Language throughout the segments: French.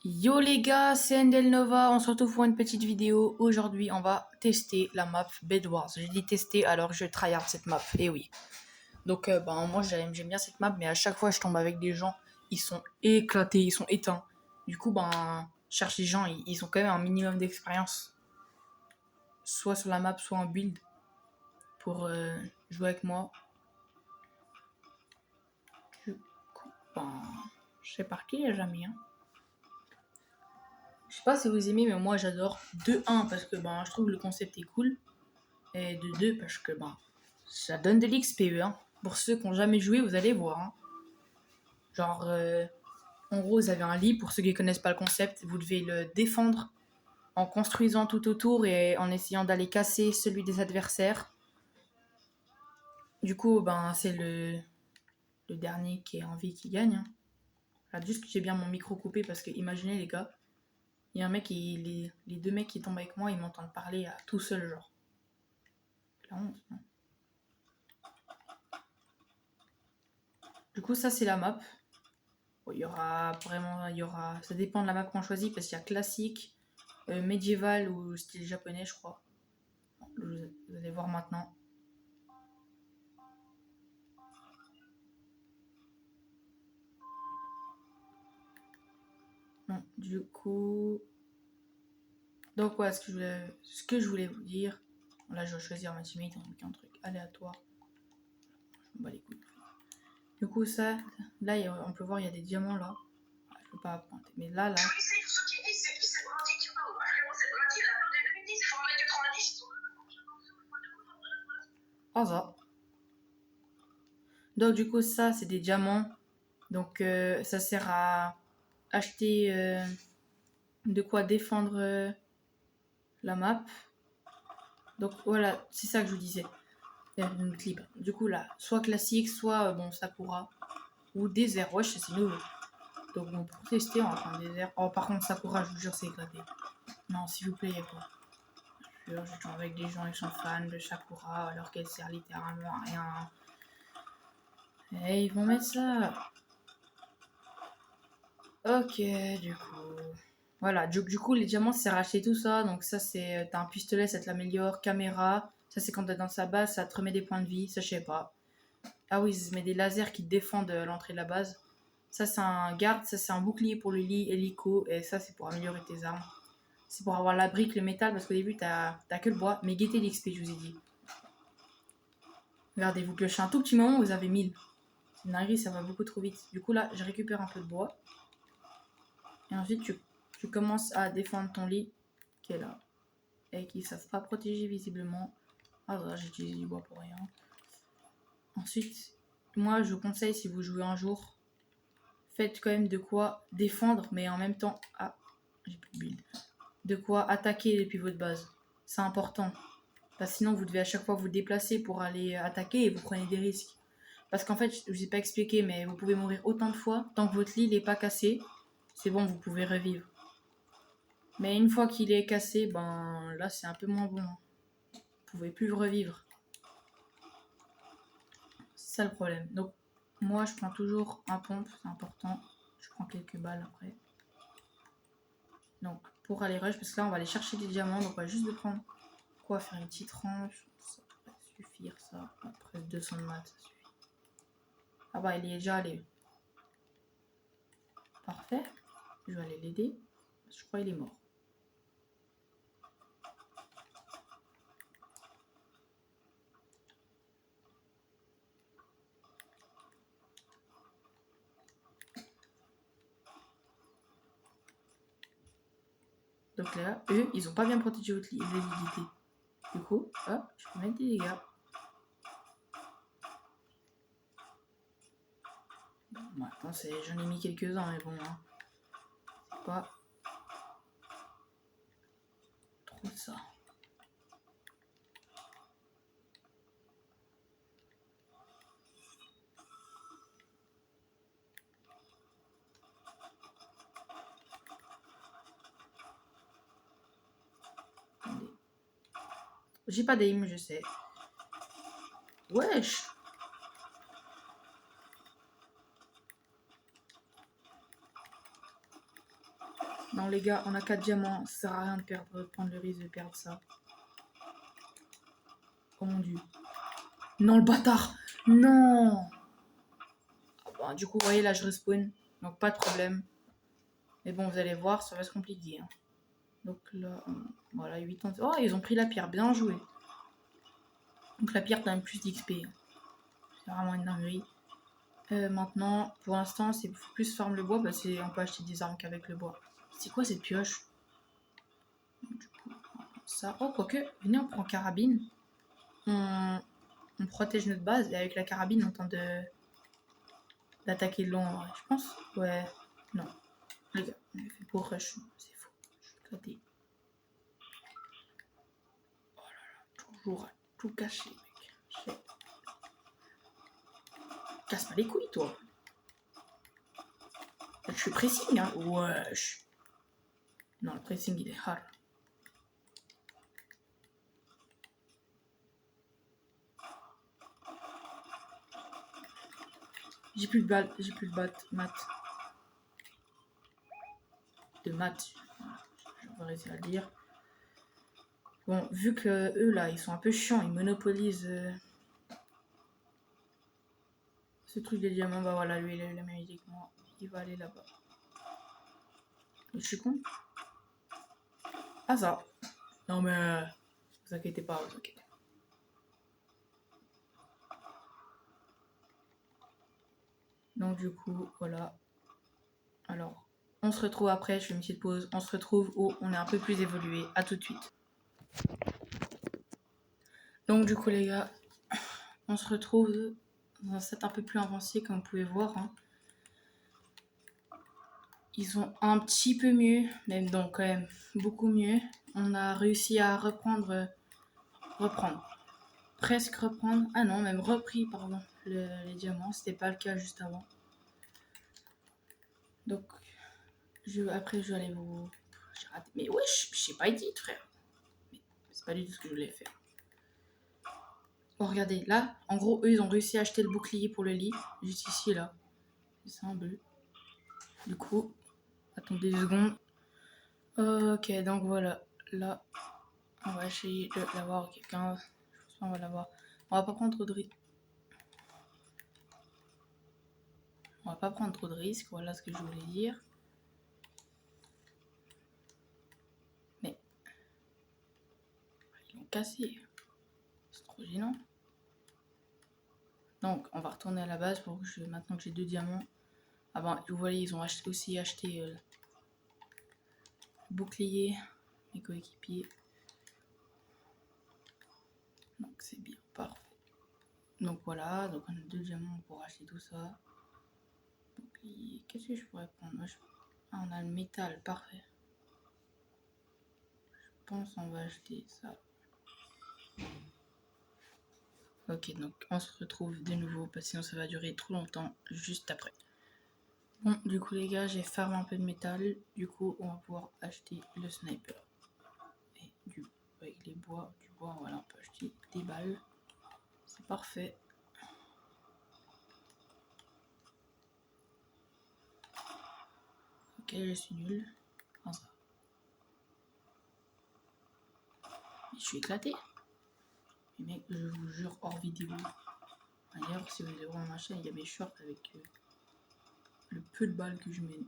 Yo les gars, c'est Endel Nova, on se retrouve pour une petite vidéo. Aujourd'hui, on va tester la map Bed Wars. J'ai dit tester, alors je tryhard cette map, et oui. Donc, moi j'aime bien cette map, mais à chaque fois je tombe avec des gens, ils sont éclatés, ils sont éteints. Du coup, je cherche les gens, ils ont quand même un minimum d'expérience, soit sur la map, soit en build, pour jouer avec moi. Du coup, je sais par qui il a jamais, hein. Je sais pas si vous aimez, mais moi j'adore. De 1 parce que je trouve que le concept est cool. Et de 2 parce que ça donne de l'XPE. Hein. Pour ceux qui n'ont jamais joué, vous allez voir. Hein. Genre, en gros, vous avez un lit. Pour ceux qui ne connaissent pas le concept, vous devez le défendre en construisant tout autour et en essayant d'aller casser celui des adversaires. Du coup, c'est le dernier qui est en vie qui gagne. Hein. Là, juste que j'ai bien mon micro coupé parce que imaginez les gars, il y a un mec et les deux mecs qui tombent avec moi, ils m'entendent parler à tout seul genre. La honte, non. Du coup, ça c'est la map. Il y aura ça dépend de la map qu'on choisit parce qu'il y a classique, médiéval ou style japonais, je crois. Vous allez voir maintenant. Non, du coup. Donc, ouais, ce que je voulais vous dire. Là, je vais choisir ma teammate avec un truc aléatoire. Je m'en bats les couilles. Du coup, ça, là, on peut voir, il y a des diamants là. Je peux pas pointer, mais là. Ah, ça. Donc, du coup, ça, c'est des diamants. Donc, ça sert à acheter de quoi défendre la map. Donc, voilà, c'est ça que je vous disais. Une clip. Du coup, là, soit classique, soit Sakura. Ou désert. Wesh, c'est nouveau. Donc, pour tester, on va prendre désert. Oh, par contre, Sakura, je vous jure, c'est éclaté. Non, s'il vous plaît, il y a quoi. Je joue avec des gens qui sont fans de Sakura alors qu'elle sert littéralement à rien. Et ils vont mettre ça. Ok, du coup. Voilà, du coup, les diamants, c'est racheter tout ça. Donc, ça, c'est. T'as un pistolet, ça te l'améliore. Caméra, ça, c'est quand t'es dans sa base, ça te remet des points de vie. Ça, je sais pas. Ah oui, ça se met des lasers qui te défendent l'entrée de la base. Ça, c'est un garde. Ça, c'est un bouclier pour le lit, hélico. Et ça, c'est pour améliorer tes armes. C'est pour avoir la brique, le métal, parce qu'au début, t'as que le bois. Mais guettez l'XP, je vous ai dit. Regardez, vous piochez un tout petit moment, vous avez 1000. C'est une dinguerie, ça va beaucoup trop vite. Du coup, là, je récupère un peu de bois. Et ensuite, tu commences à défendre ton lit, qui est là. Et qui ne savent pas protéger visiblement. Ah voilà, j'ai utilisé du bois pour rien. Ensuite, moi, je vous conseille, si vous jouez un jour, faites quand même de quoi défendre, mais en même temps... Ah, j'ai plus de build. De quoi attaquer depuis votre base. C'est important. Parce que sinon, vous devez à chaque fois vous déplacer pour aller attaquer et vous prenez des risques. Parce qu'en fait, je ne vous ai pas expliqué, mais vous pouvez mourir autant de fois. Tant que votre lit n'est pas cassé, c'est bon, vous pouvez revivre. Mais une fois qu'il est cassé, là, c'est un peu moins bon. Vous pouvez plus revivre. C'est ça le problème. Donc, moi, je prends toujours un pompe, c'est important. Je prends quelques balles après. Donc, pour aller rush, parce que là, on va aller chercher des diamants. Donc, on va juste de prendre quoi, faire une petite range. Ça va suffire, ça. Après 200 de maths, ça suffit. Ah bah, il y est déjà allé. Parfait. Je vais aller l'aider. Je crois qu'il est mort. Donc là, eux, ils ont pas bien protégé votre validité. Du coup, hop, je peux mettre des dégâts. Bon, attends, j'en ai mis quelques-uns, mais bon, hein. C'est pas trop ça. Attendez. J'ai pas d'aim, je sais. Wesh! Non les gars, on a 4 diamants, ça sert à rien de prendre le risque de perdre ça. Oh mon dieu. Non le bâtard. Non. Ah bah, du coup vous voyez là je respawn, donc pas de problème. Mais bon vous allez voir, ça va se compliquer. Hein. Donc là, voilà 8 ans. Oh ils ont pris la pierre, bien joué. Donc la pierre t'as même plus d'XP. C'est vraiment une dinguerie. Maintenant, pour l'instant, c'est plus farm le bois parce qu'on peut acheter des armes qu'avec le bois. C'est quoi cette pioche? Du coup, ça. Oh, quoique, venez, on prend carabine. On protège notre base et avec la carabine, on tente d'attaquer le long, ouais, je pense. Ouais, non. Les gars, on est fait pour rush. C'est faux. Je suis éclaté. Oh là là, toujours à tout cacher, mec. Casse pas les couilles, toi. Je suis pressing, hein. Wesh. Non, le pressing, il est hard. J'ai plus de balles, j'ai plus de maths. De maths, je vais réussir à le dire. Bon, vu que eux là, ils sont un peu chiants, ils monopolisent ce truc des diamants, bah voilà, lui il a eu la même idée que moi. Il va aller là-bas. Je suis con. Ah ça. Non mais, vous inquiétez pas, vous inquiétez. Donc du coup, voilà. Alors, on se retrouve après, je fais une petite pause. On se retrouve où on est un peu plus évolué. À tout de suite. Donc du coup les gars, on se retrouve dans un set un peu plus avancé comme vous pouvez voir. Hein. Ils sont un petit peu mieux, mais donc quand même beaucoup mieux. On a réussi à reprendre. Presque reprendre. Ah non, même repris, pardon, les diamants. C'était pas le cas juste avant. Donc, après, je vais aller vous. J'ai raté. Mais wesh, j'ai pas dit, frère. Mais c'est pas du tout ce que je voulais faire. Bon, regardez, là, en gros, eux, ils ont réussi à acheter le bouclier pour le lit. Juste ici, là. C'est ça en bleu. Du coup, attendez 2 secondes. Ok, donc voilà. Là, on va essayer de l'avoir. Ok, 15. Je pense qu'on va l'avoir. On va pas prendre trop de risques. On va pas prendre trop de risques. Voilà ce que je voulais dire. Mais. Ils l'ont cassé. C'est trop gênant. Donc, on va retourner à la base pour que maintenant que j'ai 2 diamants. Ah ben, vous voyez, ils ont aussi acheté le bouclier, mes coéquipiers. Donc, c'est bien, parfait. Donc, voilà, donc on a 2 diamants pour acheter tout ça. Bouclier, qu'est-ce que je pourrais prendre? Moi, Ah, on a le métal, parfait. Je pense qu'on va acheter ça. Ok, donc on se retrouve de nouveau parce que sinon ça va durer trop longtemps juste après. Bon, du coup les gars, j'ai farmé un peu de métal. Du coup, on va pouvoir acheter le sniper. Et avec du bois, voilà, on peut acheter des balles. C'est parfait. Ok, je suis nul. Enfin, ça. Je suis éclaté. Mais mec, je vous jure, hors vidéo. D'ailleurs, si vous allez voir ma chaîne, il y a mes shorts avec le peu de balles que je mets.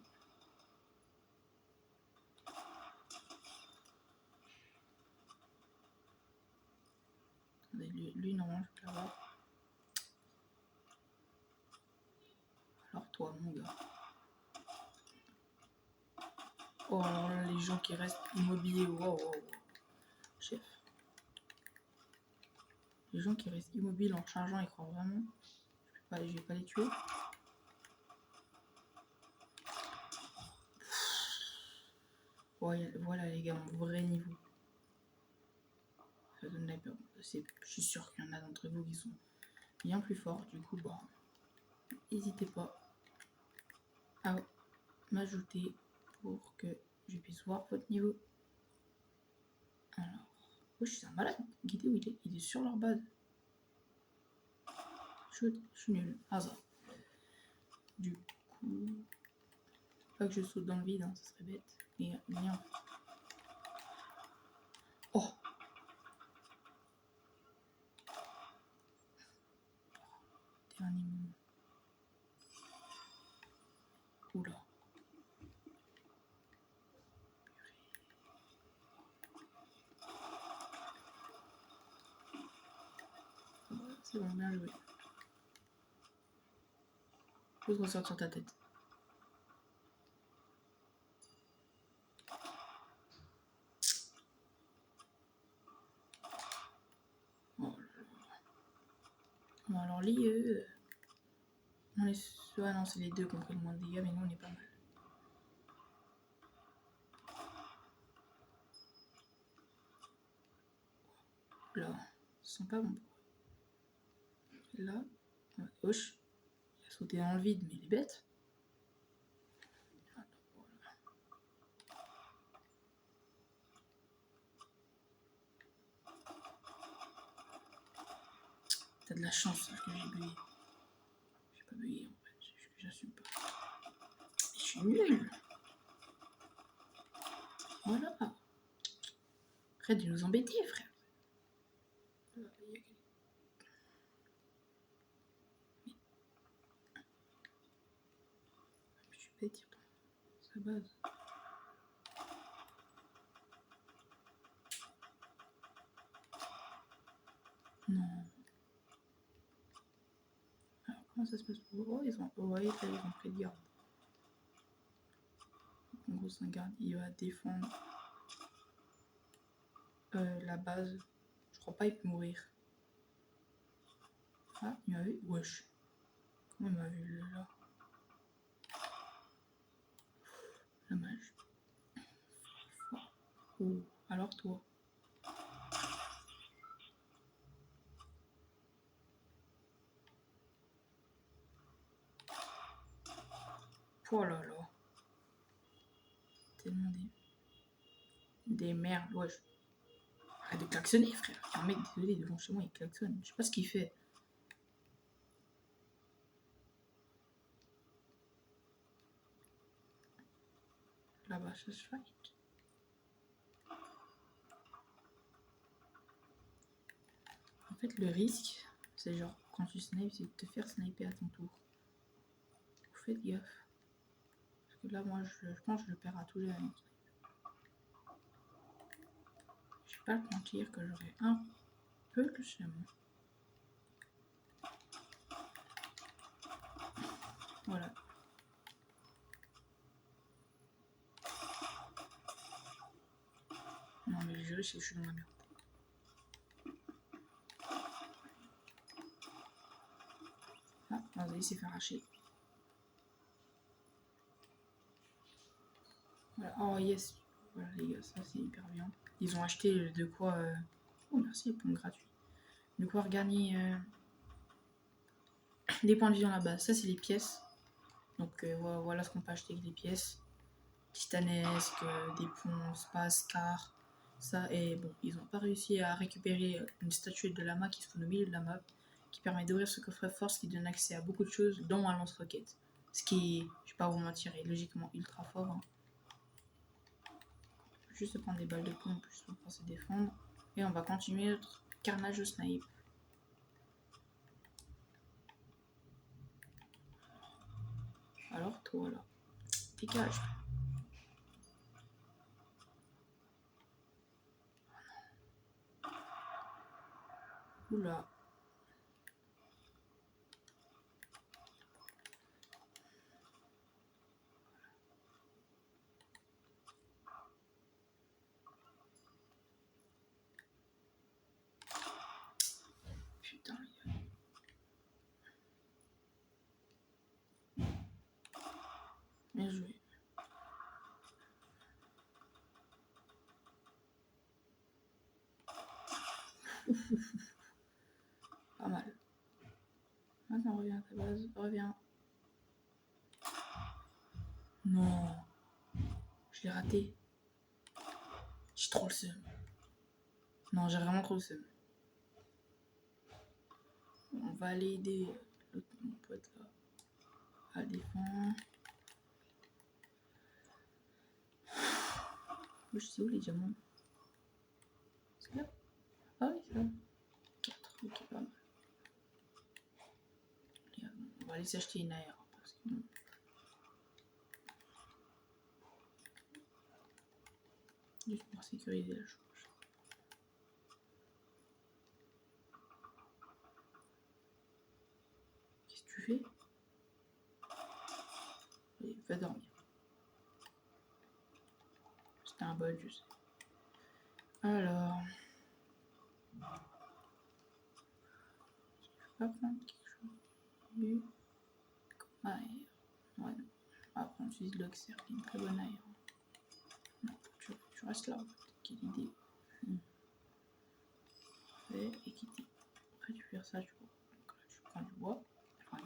Lui normalement, je peux l'avoir. Alors toi, mon gars. Oh là, les gens qui restent immobiles, wow. Chef. Les gens qui restent immobiles en chargeant, ils croient vraiment. Je vais pas les tuer. Ouais, voilà les gars, mon vrai niveau. Ça donne la peur. Je suis sûr qu'il y en a d'entre vous qui sont bien plus forts. Du coup, bon, n'hésitez pas à m'ajouter pour que je puisse voir votre niveau. Alors, je suis un malade. Guidé où il est sur leur base. Je suis nul. Hasard. Du coup, Pas que je saute dans le vide, hein, ça serait bête. Et rien. Oh! Dernier moment. Oula. C'est bon, bien joué. Faut se ressortir ta tête. Oh là là. Bon, alors lui, on est... Ah non, c'est les deux qui ont pris le moins de dégâts, mais nous, on est pas mal. Là, ils sont pas bons. Là, à gauche, il a sauté dans le vide, mais il est bête. T'as de la chance parce que j'ai bugué. J'ai pas bugué en fait, c'est juste que j'assume pas. Je suis nul. Voilà. Arrête de nous embêter, frère. Je suis bête, sa base. Non. Alors, comment ça se passe pour eux? Oh, ils ont... Ouais, là, ils ont pris de garde. En gros, c'est un garde, il va défendre la base. Je crois pas il peut mourir. Ah, il m'a vu? Wesh. Comment il m'a vu là? Dommage. Oh, alors toi? Oh là là. Tellement des merdes, wesh. Arrête de klaxonner, frère. Un mec, désolé, devant chez moi, il klaxonne. Je sais pas ce qu'il fait. Là-bas, ça se fight. En fait, le risque, c'est genre, quand tu snipes, c'est de te faire sniper à ton tour. Faites gaffe. Parce que là, moi, je pense que je perds à tous les années. Je vais pas te mentir que j'aurais un peu le seum. Voilà. Non, mais le jeu, c'est que je suis dans la merde. Ah, vas-y, il s'est fait arracher. Voilà. Oh, yes. Voilà, les gars, ça, c'est hyper bien. Ils ont acheté de quoi... Oh, merci, les points gratuits. De quoi regagner des points de vie dans la base. Ça, c'est les pièces. Donc, voilà ce qu'on peut acheter avec les pièces. Titanesque, des ponts, space, car. Ça, et bon, ils n'ont pas réussi à récupérer une statuette de lama qui se trouve au milieu de la map, qui permet d'ouvrir ce coffret force qui donne accès à beaucoup de choses, dont un lance-roquette. Ce qui est, je vais pas vous mentir, est logiquement ultra fort. Hein. Juste prendre des balles de pompe juste pour se défendre. Et on va continuer notre carnage de snipe. Alors toi là, dégage. Oula. Putain. Bien joué. Pas mal. Maintenant reviens à ta base, reviens. Non. Je l'ai raté. J'ai trop le seum. Non, j'ai vraiment trop le seum. On va aller aider l'autre mon pote là à défendre. Je sais où les diamants? C'est là? Ah oui, c'est là. 4, ok, pas mal. On va aller s'acheter une aire. Parce que... juste pour sécuriser la chose. Qu'est-ce que tu fais? Allez, va dormir. C'était un bol, je sais. Alors... je vais pas prendre quelque chose. Comme air. Ouais, non. On va prendre juste l'Oxer, qui est une très bonne air. Non, tu restes là, en fait. Quelle idée. Et quitter. Après, tu fais ça, tu vois. Donc là, tu prends du bois. Enfin,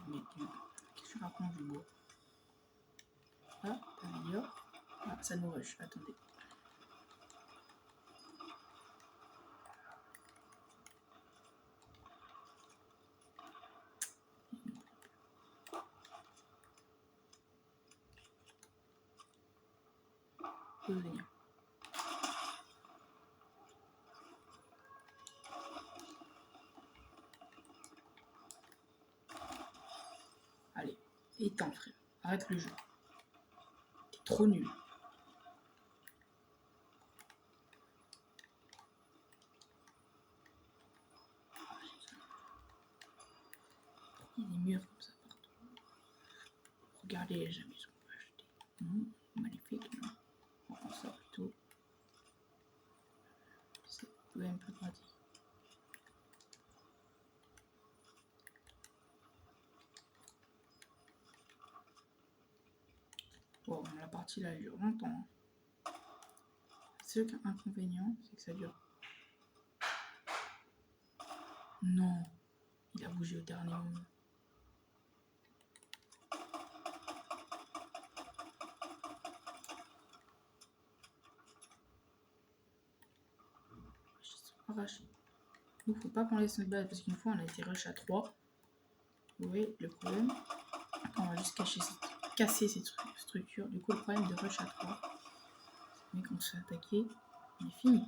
qu'est-ce que tu racontes du bois? Ah, t'améliores. Ah, ça nous rush. Attendez. Faut venir. Allez, éteins, frère. Arrête le jeu. T'es trop nul. Il y a des murs comme ça partout. Regardez les amis ce qu'on peut acheter. Magnifique, non? On prend ça plutôt. C'est quand même plus pratique. Bon, la partie là elle dure longtemps. Seul inconvénient, c'est que ça dure. Non, il a bougé au dernier moment. Arraché. Il ne faut pas qu'on laisse notre base parce qu'une fois on a été rush à 3. Vous voyez le problème? On va juste casser cette structure. Du coup, le problème de rush à 3, mais qu'on se fait attaquer, on est fini.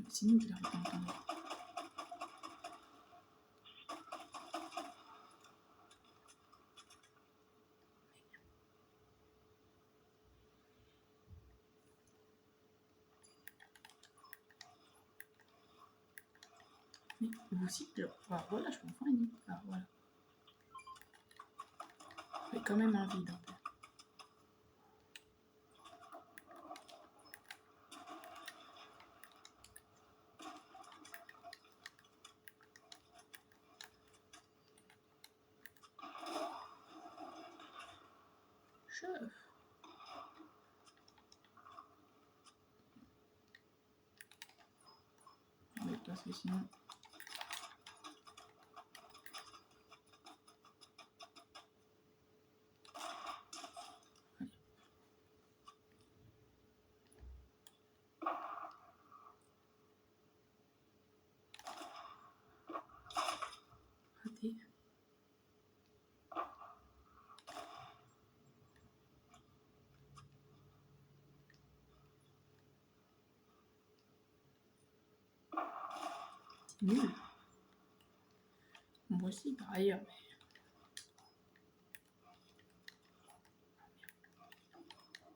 C'est nous qui l'avons pas entendu. Mais vous aussi, ah, voilà, je peux enfin une. Ah, voilà. Il y a quand même un vide un peu. Chef. Oui, parce que sinon. Raté. Nul. Moi aussi, par ailleurs.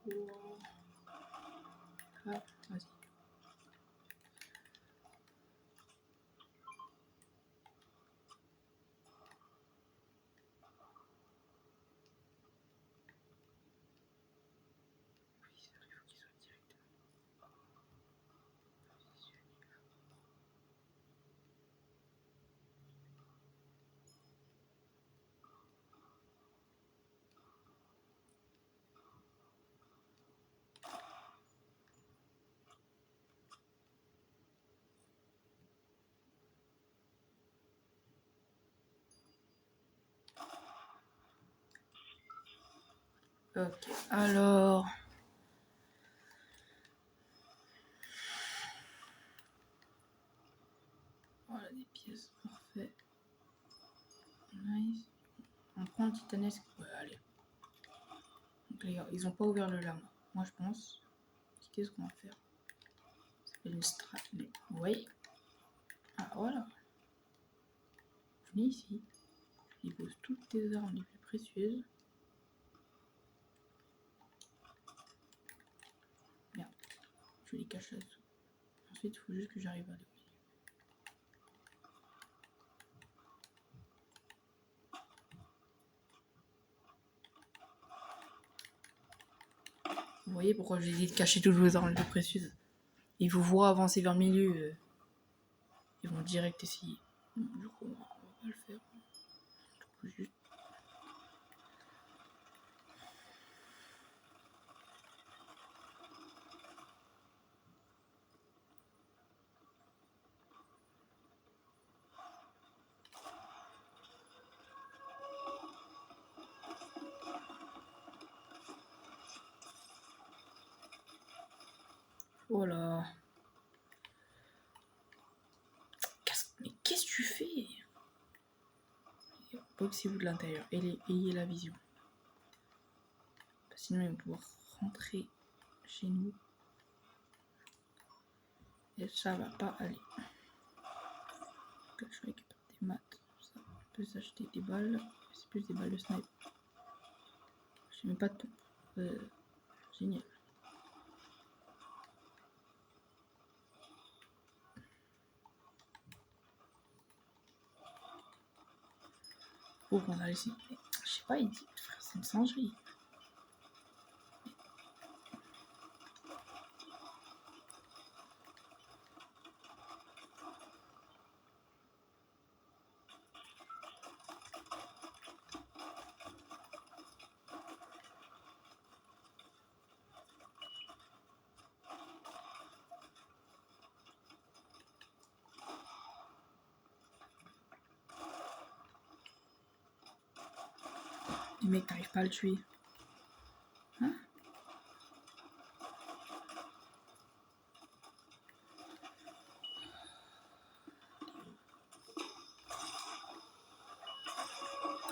Mais... wow. Ah, vas-y. Ok, alors. Voilà des pièces, parfait. Nice. prendre le titanesque. Ouais, allez. Donc les gars, ils ont pas ouvert le lama. Moi je pense. Qu'est-ce qu'on va faire? Ça s'appelle une strat. Mais oui. Ah voilà. Venez ici. Je dépose toutes tes armes les plus précieuses. Merde. Je les cache là-dessous. Ensuite, il faut juste que j'arrive à le. Vous voyez pourquoi je dis de cacher toutes vos armes les plus précieuses. Ils vous voient avancer vers le milieu. Ils vont direct essayer. Du coup, on va pas le faire. Du coup, juste. Voilà. Mais qu'est-ce que tu fais? Boxez-vous de l'intérieur. Ayez la vision. Sinon, ils vont pouvoir rentrer chez nous. Et ça va pas aller. Donc, je récupère des maths. Ça, on peut s'acheter des balles. C'est plus des balles de snipe. Je mets pas de pompe. Génial. Oh, on a laissé. Je sais pas, il dit, frère, c'est une singerie. Du mec, t'arrives pas à le tuer. Hein?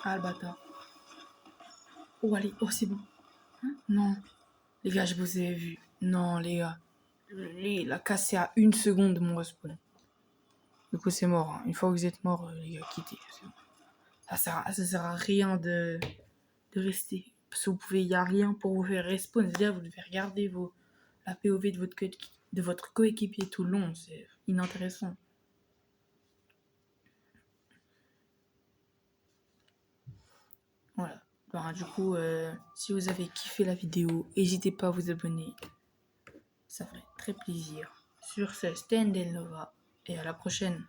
Ah, le bâtard. Oh, allez. Oh, c'est bon. Hein? Non. Les gars, je vous ai vu. Non, les gars. Il a cassé à 1 seconde de mon respawn. Du coup, c'est mort. Hein. Une fois que vous êtes mort, les gars, quittez. Bon. Ça sert à rien de rester. Parce que vous pouvez, il n'y a rien pour vous faire respawn. C'est-à-dire, vous devez regarder la POV de votre coéquipier tout le long. C'est inintéressant. Voilà. Ben, du coup, si vous avez kiffé la vidéo, n'hésitez pas à vous abonner. Ça ferait très plaisir. Sur ce, c'était Nova. Et à la prochaine.